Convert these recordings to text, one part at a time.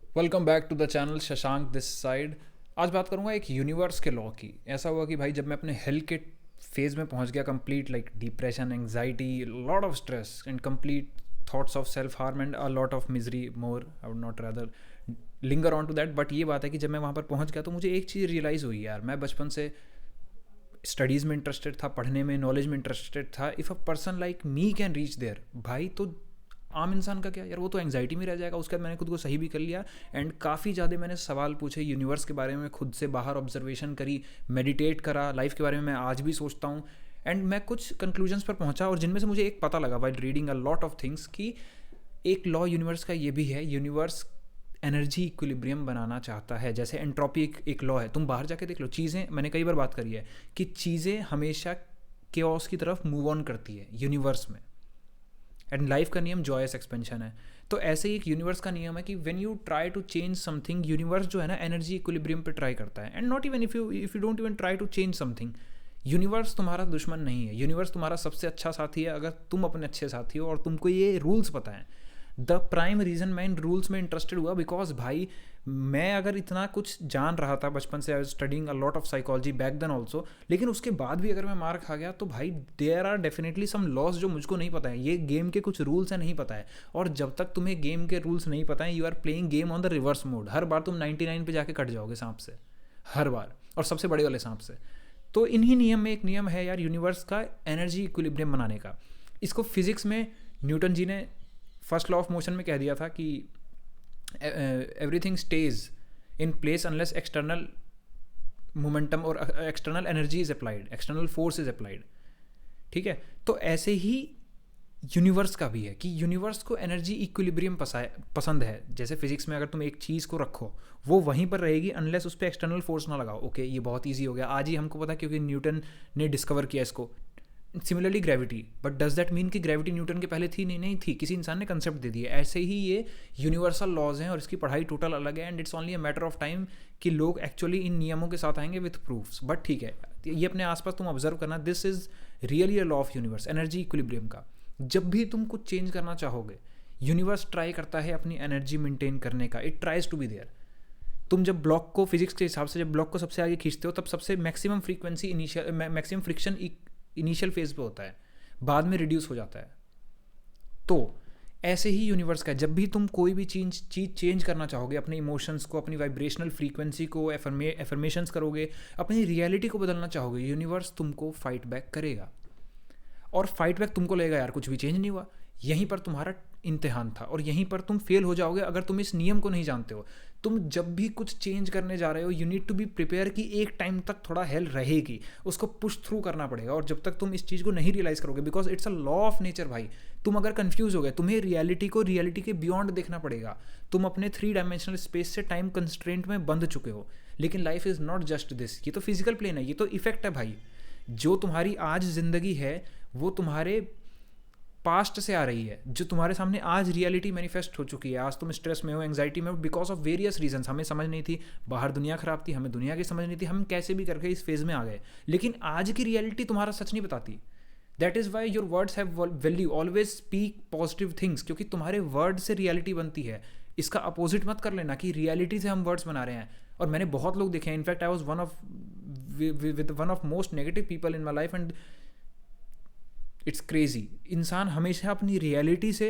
Welcome back to the channel Shashank this side. आज बात करूंगा एक यूनिवर्स के लॉ की। ऐसा हुआ कि भाई जब मैं अपने हेल्थ के फेज में पहुंच गया, complete like depression, anxiety, lot of stress and complete thoughts of self harm and a lot of misery more, I would not rather linger on to that. But ये बात है कि जब मैं वहाँ पर पहुँच गया तो मुझे एक चीज़ रियलाइज़ हुई, यार मैं बचपन से स्टडीज़ में इंटरेस्टेड था, पढ़ने में, नॉलेज में इंटरेस्टेड था। If a person like me can reach there, भाई तो आम इंसान का क्या यार, वो तो एंग्जाइटी में रह जाएगा। उसके बाद मैंने खुद को सही भी कर लिया एंड काफ़ी ज़्यादा मैंने सवाल पूछे यूनिवर्स के बारे में, खुद से बाहर ऑब्जर्वेशन करी, मेडिटेट करा, लाइफ के बारे में मैं आज भी सोचता हूँ। एंड मैं कुछ कंक्लूजन्स पर पहुंचा और जिनमें से मुझे एक पता लगा while reading a lot of things कि एक लॉ यूनिवर्स का ये भी है, यूनिवर्स एनर्जी इक्विलिब्रियम बनाना चाहता है। जैसे एंट्रोपी एक लॉ है, तुम बाहर जाके देख लो, चीज़ें, मैंने कई बार बात करी है कि चीज़ें हमेशा केओस की तरफ मूव ऑन करती है यूनिवर्स में। एंड लाइफ का नियम जॉयस एक्सपेंशन है। तो ऐसे ही एक यूनिवर्स का नियम है कि when you try to change something, universe जो है ना एनर्जी इक्विलिब्रियम पे ट्राई करता है। And not even if you don't even try to change something, universe तुम्हारा दुश्मन नहीं है, यूनिवर्स तुम्हारा सबसे अच्छा साथी है अगर तुम अपने अच्छे साथी हो और तुमको ये रूल्स पता है। द प्राइम रीज़न मैं इन रूल्स में इंटरेस्टेड हुआ बिकॉज भाई मैं अगर इतना कुछ जान रहा था बचपन से, I was studying a lot of psychology back then also, लेकिन उसके बाद भी अगर मैं मार खा गया तो भाई there are definitely some loss जो मुझको नहीं पता है। ये गेम के कुछ रूल्स हैं, नहीं पता है। और जब तक तुम्हें गेम के रूल्स नहीं पता है, you are playing game on the reverse mode. हर बार तुम 99 पे जाके कट जाओगे सांप से, हर बार, और सबसे बड़े वाले सांप से। तो इन्हीं नियम में एक नियम है यार यूनिवर्स का एनर्जी इक्विलिब्रियम बनाने का। इसको फिजिक्स में न्यूटन जी ने फर्स्ट लॉ ऑफ मोशन में कह दिया था कि everything stays in place unless external momentum और external energy is applied, external force is applied. ठीक है, तो ऐसे ही यूनिवर्स का भी है कि यूनिवर्स को एनर्जी इक्विलिब्रियम पसंद है। जैसे फिजिक्स में अगर तुम एक चीज़ को रखो वो वहीं पर रहेगी अनलेस उस पर एक्सटर्नल फोर्स ना लगाओ। ओके, ये बहुत ईजी हो गया, आज ही हमको पता क्योंकि न्यूटन ने डिस्कवर किया इसको। Similarly gravity, but does that mean कि ग्रेविटी न्यूटन के पहले थी? नहीं, नहीं थी, किसी इंसान ने कंसेप्ट दे दिया। ऐसे ही ये यूनिवर्सल लॉज हैं और इसकी पढ़ाई टोटल अलग है and it's only a matter of time कि लोग एक्चुअली इन नियमों के साथ आएंगे विथ प्रूफ्स। बट ठीक है, ये अपने आसपास तुम ऑब्जर्व करना, this is really a law of universe, energy equilibrium का। जब भी तुम कुछ चेंज करना चाहोगे, यूनिवर्स ट्राई करता है अपनी एनर्जी मेंटेन करने का, it tries to be there. तुम जब ब्लॉक को, फिजिक्स के हिसाब से जब ब्लॉक को सबसे आगे खींचते हो तब सबसे maximum frequency initial, maximum friction initial phase पे होता है, बाद में रिड्यूस हो जाता है। तो ऐसे ही यूनिवर्स का, जब भी तुम कोई भी चीज़ चेंज करना चाहोगे, अपने इमोशंस को, अपनी वाइब्रेशनल फ्रीक्वेंसी को एफर्मेशंस करोगे, अपनी रियलिटी को बदलना चाहोगे, यूनिवर्स तुमको फाइट बैक करेगा। और फाइट बैक तुमको लगेगा यार कुछ भी चेंज नहीं हुआ, यहीं पर तुम्हारा इम्तिहान था और यहीं पर तुम फेल हो जाओगे अगर तुम इस नियम को नहीं जानते हो। तुम जब भी कुछ चेंज करने जा रहे हो, you need to be prepare कि एक टाइम तक थोड़ा हेल रहेगी, उसको पुश थ्रू करना पड़ेगा। और जब तक तुम इस चीज़ को नहीं रियलाइज़ करोगे, because it's a law of nature भाई, तुम अगर कंफ्यूज हो गए, तुम्हें रियलिटी को रियलिटी के बियॉन्ड देखना पड़ेगा। तुम अपने 3 डायमेंशनल स्पेस से टाइम कंस्ट्रेंट में बंध चुके हो, लेकिन life is not just this. ये तो फिजिकल प्लेन है, ये तो इफेक्ट है भाई। जो तुम्हारी आज ज़िंदगी है वो तुम्हारे पास्ट से आ रही है, जो तुम्हारे सामने आज रियलिटी मैनिफेस्ट हो चुकी है। आज तुम स्ट्रेस में हो, एंग्जाइटी में हो, बिकॉज ऑफ वेरियस रीजंस। हमें समझ नहीं थी, बाहर दुनिया खराब थी, हमें दुनिया की समझ नहीं थी, हम कैसे भी करके इस फेज में आ गए। लेकिन आज की रियलिटी तुम्हारा सच नहीं बताती। That is why your words have value, always speak positive things, क्योंकि तुम्हारे वर्ड से रियलिटी बनती है। इसका अपोजिट मत कर लेना कि रियलिटी से हम वर्ड्स बना रहे हैं। और मैंने बहुत लोग देखे हैं, in fact I was one of most negative people in my life and it's crazy. इंसान हमेशा अपनी रियलिटी से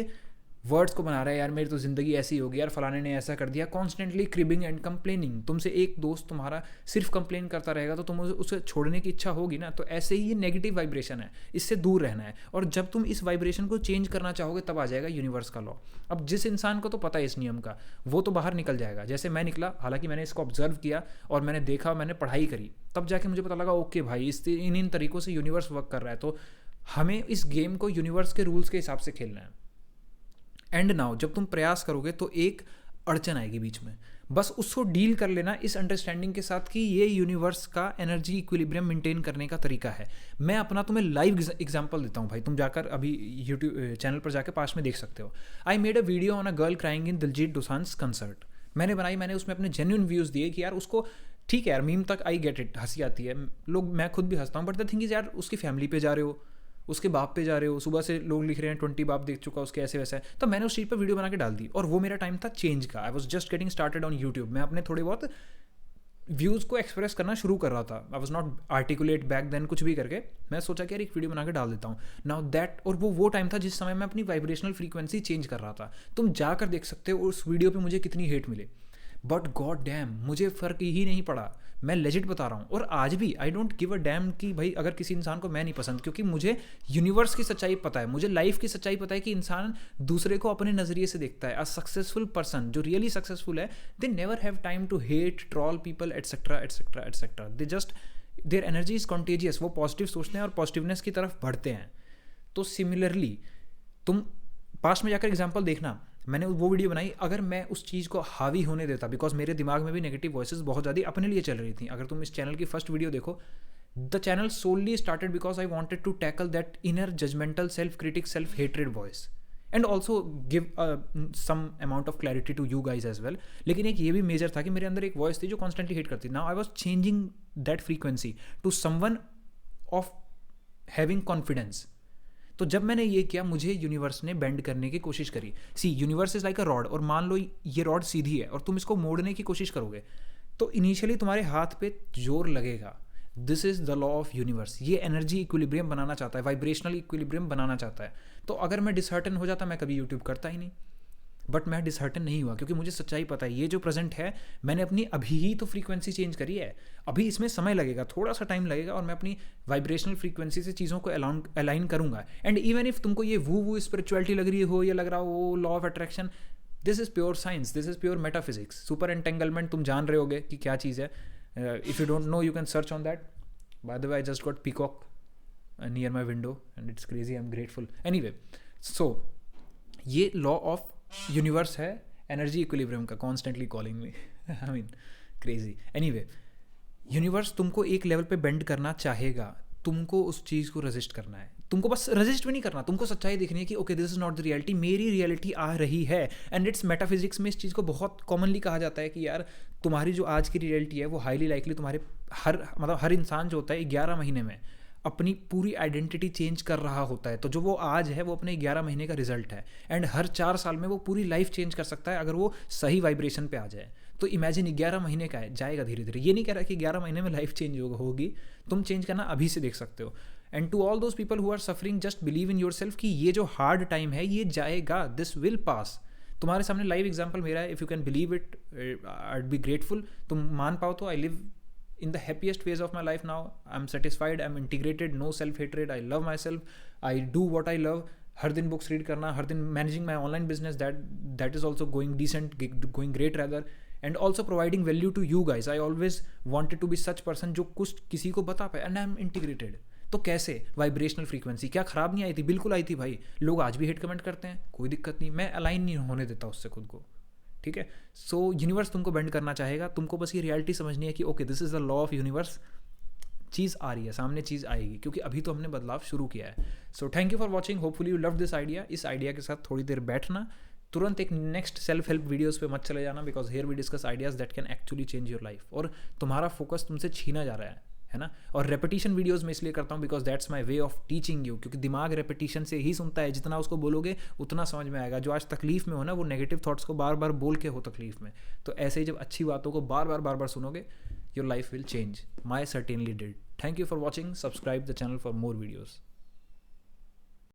वर्ड्स को बना रहा है, यार मेरी तो ज़िंदगी ऐसी होगी, यार फलाने ने ऐसा कर दिया, कॉन्स्टेंटली क्रिबिंग एंड कंप्लेनिंग। तुमसे एक दोस्त तुम्हारा सिर्फ कंप्लेन करता रहेगा तो तुम उसे छोड़ने की इच्छा होगी ना। तो ऐसे ही ये नेगेटिव वाइब्रेशन है, इससे दूर रहना है। और जब तुम इस वाइब्रेशन को चेंज करना चाहोगे तब आ जाएगा यूनिवर्स का लॉ। अब जिस इंसान को तो पता है इस नियम का, वो तो बाहर निकल जाएगा। जैसे मैं निकला, हालांकि मैंने इसको ऑब्जर्व किया और मैंने देखा, मैंने पढ़ाई करी, तब जाके मुझे पता लगा ओके भाई इन तरीक़ों से यूनिवर्स वर्क कर रहा है। तो हमें इस गेम को यूनिवर्स के रूल्स के हिसाब से खेलना है। एंड नाउ जब तुम प्रयास करोगे तो एक अड़चन आएगी बीच में, बस उसको डील कर लेना इस अंडरस्टैंडिंग के साथ कि ये यूनिवर्स का एनर्जी इक्विलिब्रियम मेंटेन करने का तरीका है। मैं अपना तुम्हें लाइव एग्जांपल देता हूँ भाई, तुम जाकर अभी यूट्यूब चैनल पर जाकर पास में देख सकते हो। I made a video on a girl crying in Diljit Dosanjh concert. मैंने बनाई, मैंने उसमें अपने जेन्युइन व्यूज़ दिए कि यार उसको, ठीक है यार मीम तक आई गेट इट, हंसी आती है, लोग, मैं खुद भी हंसता हूँ, बट द थिंग इज़ यार उसकी फैमिली पे जा रहे हो, उसके बाप पे जा रहे हो, सुबह से लोग लिख रहे हैं 20 बाप देख चुका उसके ऐसे वैसा है। तो मैंने उस चीज़ पर वीडियो बना के डाल दी, और वो मेरा टाइम था चेंज का। I was just getting started on YouTube. मैं अपने थोड़े बहुत व्यूज़ को एक्सप्रेस करना शुरू कर रहा था। I was not articulate back then, कुछ भी करके मैं सोचा कि यार एक वीडियो बना के डाल देता हूँ नाउ दैट। और वो टाइम था जिस समय मैं अपनी वाइब्रेशनल फ्रीक्वेंसी चेंज कर रहा था। तुम जाकर देख सकते हो उस वीडियो पे मुझे कितनी हेट मिले, बट गॉड डैम मुझे फ़र्क ही नहीं पड़ा। मैं लेजिट बता रहा हूँ, और आज भी I don't give a dam कि भाई अगर किसी इंसान को मैं नहीं पसंद, क्योंकि मुझे यूनिवर्स की सच्चाई पता है, मुझे लाइफ की सच्चाई पता है कि इंसान दूसरे को अपने नज़रिए से देखता है। अ सक्सेसफुल पर्सन जो रियली सक्सेसफुल है, they never have time to hate, troll people etcetera etcetera etcetera. They just, their energy is contagious. वो पॉजिटिव सोचते हैं और पॉजिटिवनेस की तरफ बढ़ते हैं। तो सिमिलरली तुम पास्ट में जाकर एग्जाम्पल देखना, मैंने वो वीडियो बनाई, अगर मैं उस चीज़ को हावी होने देता, बिकॉज मेरे दिमाग में भी नेगेटिव वॉइसेस बहुत ज़्यादा अपने लिए चल रही थी। अगर तुम इस चैनल की फर्स्ट वीडियो देखो, the channel solely started because I wanted to tackle that inner judgmental self critic self hatred voice, and also give some amount of clarity to you guys as well. लेकिन एक ये भी major था कि मेरे अंदर एक वॉइस थी जो कॉन्स्टेंटली हेट करती। Now I was changing that frequency to someone of having confidence. तो जब मैंने ये किया, मुझे यूनिवर्स ने बेंड करने की कोशिश करी। See, universe is like a rod, और मान लो ये रॉड सीधी है और तुम इसको मोड़ने की कोशिश करोगे तो इनिशियली तुम्हारे हाथ पे जोर लगेगा। This is the law of universe. ये एनर्जी इक्विलिब्रियम बनाना चाहता है, वाइब्रेशनल इक्विलिब्रियम बनाना चाहता है। तो अगर मैं डिसहर्टन हो जाता, मैं कभी यूट्यूब करता ही नहीं। बट मैं डिसहर्टन नहीं हुआ, क्योंकि मुझे सच्चाई पता है, ये जो प्रेजेंट है मैंने अपनी अभी ही तो फ्रीक्वेंसी चेंज करी है। अभी इसमें समय लगेगा, थोड़ा सा टाइम लगेगा, और मैं अपनी वाइब्रेशनल फ्रीक्वेंसी से चीज़ों को अलाइन करूंगा। एंड इवन इफ तुमको ये वो स्पिरिचुअलिटी लग रही हो या लग रहा हो law of attraction, this is pure science, this is pure metaphysics. Super entanglement तुम जान रहे होगे कि क्या चीज़ है। If you don't know you can search on that. By the way, I just got peacock near my window and it's crazy, I am grateful. Anyway, so ये law of universe है, एनर्जी इक्विलिब्रियम का, constantly calling me, I mean crazy. Anyway, universe तुमको एक level पे bend करना चाहेगा, तुमको उस चीज़ को रेजिस्ट करना है। तुमको बस रेजिस्ट भी नहीं करना, तुमको सच्चाई देखनी है कि okay this is not the reality, मेरी रियलिटी आ रही है। एंड इट्स मेटाफिजिक्स में इस चीज़ को बहुत कॉमनली कहा जाता है कि यार तुम्हारी जो आज की रियलिटी है वो हाईली लाइकली तुम्हारे हर इंसान जो होता है 11 महीने में अपनी पूरी आइडेंटिटी चेंज कर रहा होता है। तो जो वो आज है वो अपने 11 महीने का रिजल्ट है। एंड हर 4 साल में वो पूरी लाइफ चेंज कर सकता है अगर वो सही वाइब्रेशन पे आ जाए। तो इमेजिन 11 महीने का है, जाएगा धीरे धीरे। ये नहीं कह रहा कि 11 महीने में लाइफ चेंज होगी, तुम चेंज करना अभी से देख सकते हो। And to all those people who are suffering, just believe in yourself कि ये जो हार्ड टाइम है ये जाएगा, दिस विल पास। तुम्हारे सामने लाइव एग्जाम्पल मेरा है, if you can believe it I be grateful. तुम मान पाओ तो I live in the happiest phase of my life now. I'm satisfied, I'm integrated, no self-hatred, I love myself, I do what I love. हर दिन books read करना, हर दिन managing my online business, that is also going decent, going great rather, and also providing value to you guys. I always wanted to be such person जो कुछ किसी को बता पाए, एंड आई एम इंटीग्रेटेड। तो कैसे? वाइब्रेशनल फ्रीक्वेंसी क्या खराब नहीं आई थी? बिल्कुल आई थी भाई। लोग आज भी हेट कमेंट करते हैं, कोई दिक्कत नहीं, मैं अलाइन नहीं होने देता उससे खुद को, ठीक है। सो यूनिवर्स तुमको बेंड करना चाहेगा, तुमको बस ये रियलिटी समझनी है कि okay this is the law of universe. चीज़ आ रही है सामने, चीज़ आएगी, क्योंकि अभी तो हमने बदलाव शुरू किया है। So thank you for watching, hopefully you love this idea. इस आइडिया के साथ थोड़ी देर बैठना, तुरंत एक नेक्स्ट सेल्फ हेल्प वीडियोस पे मत चले जाना, because here we discuss ideas that can actually change your life. और तुम्हारा फोकस तुमसे छीना जा रहा है ना। और रेपिटेशन वीडियोस में इसलिए करता हूँ because that's my way of teaching you, क्योंकि दिमाग रेपिटेशन से ही सुनता है, जितना उसको बोलोगे उतना समझ में आएगा। जो आज तकलीफ में हो ना, वो नेगेटिव थॉट्स को बार बार बोल के हो तकलीफ में। तो ऐसे ही जब अच्छी बातों को बार बार सुनोगे, your life will change. My certainly did. Thank you for watching, subscribe the channel for more videos.